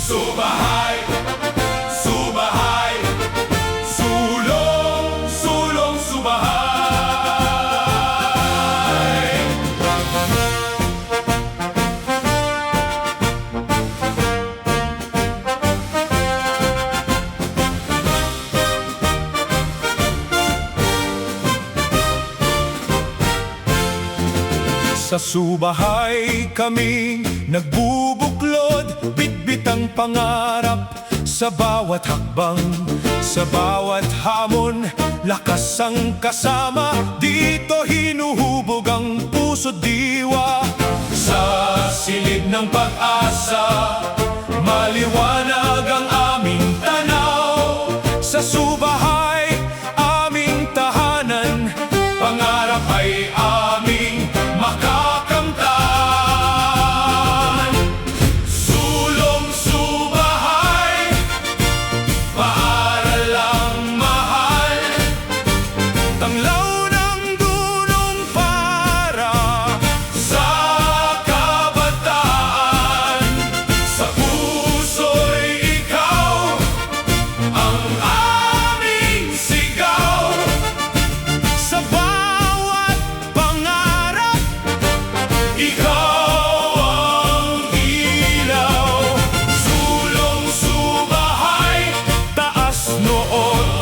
Subahay, subahay, sulong, sulong, subahay. Sa subahay kaming nagbubuklod, bitbit ang pangarap sa bawat hakbang, sa bawat hamon, lakas ang kasama. Dito hinuhubog ang puso't diwa. Sa silid ng pag-asa, maliwanag ang aming tanaw. Sa subahay, aming tahanan, pangarap ay aming makakamtan. Sulong subahay, paaralang mahal, tanglaw ng dunong para sa kabataan. Sa puso'y ikaw ang aming sigaw. Sa bawat pangarap, ikaw ang ilaw. Sulong subahay, taas noot,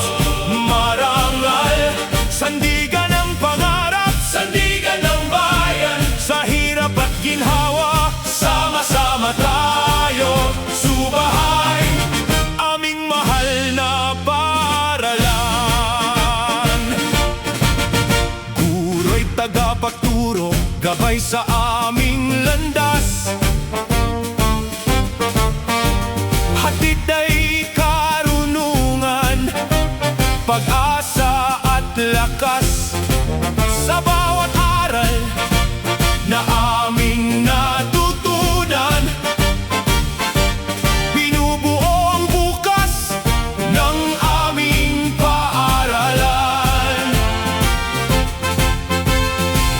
marangal, sandigan ng pangarap, sandigan ng bayan. Sa hirap at ginhawa, sama-sama tayo. Subahay, aming mahal na paaralan. Guro'y tagapagturo, gabay sa aming landas. Hatid ay karunungan, pag-asa at lakas. Sa bawat aral na aming natutunan, binubuo ang bukas ng aming paaralan.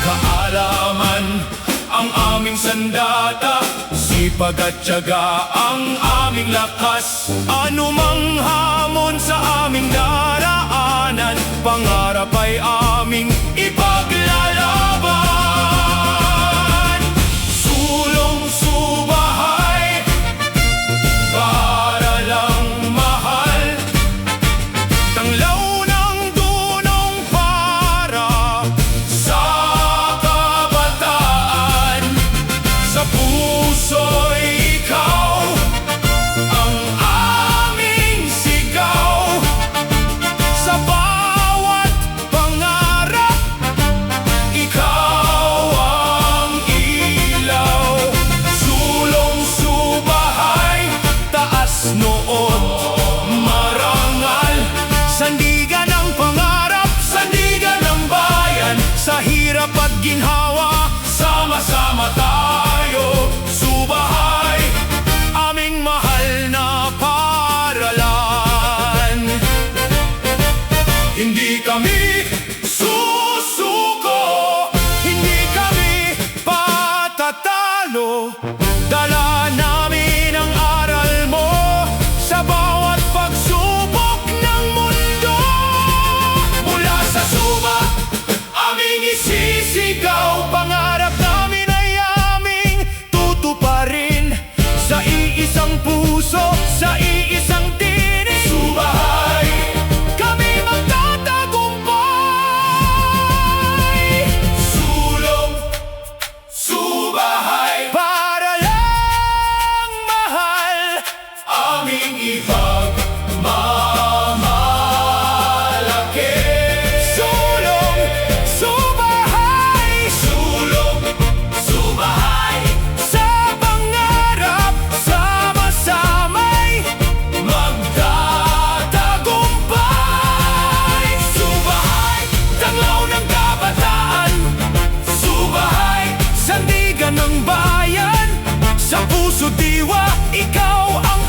Kaalaman ang aming sandata, sipag at tiyaga ang aming lakas. Anumang hamon sa aming daraanan, pangarap ay aming ipaglalaban. Sulong subahay, paaralang mahal, tanglaw ng dunong para sa kabataan. Sa puso'y ikaw ang aming sigaw. Sa bawat pangarap, ikaw ang ilaw. Sulong subahay, taas noot, marangal, sandigan ng pangarap, sandigan ng bayan. Sa hirap at ginhawa, sama-sama tayo. Subahay, aming mahal na paaralan. Hindi kami susuko, hindi kami patatalo. Dala namin ang aral mo sa bawat pagsubok ng mundo. Mula sa suba, aming isisigaw, pangarap namin ay aming tutuparin. Sa iisang puso, sa iisang tinig, subahay, kami magtatagumpay. Sulong subahay, para lang mahal, aming ipagmamalaki. Sulong subahay, sulong subahay, sa pangarap, sama-sama'y magtatagumpay. Subahay, tanglaw ng kabataan. Subahay, sandigan ng bayan. Sa puso diwa, ikaw ang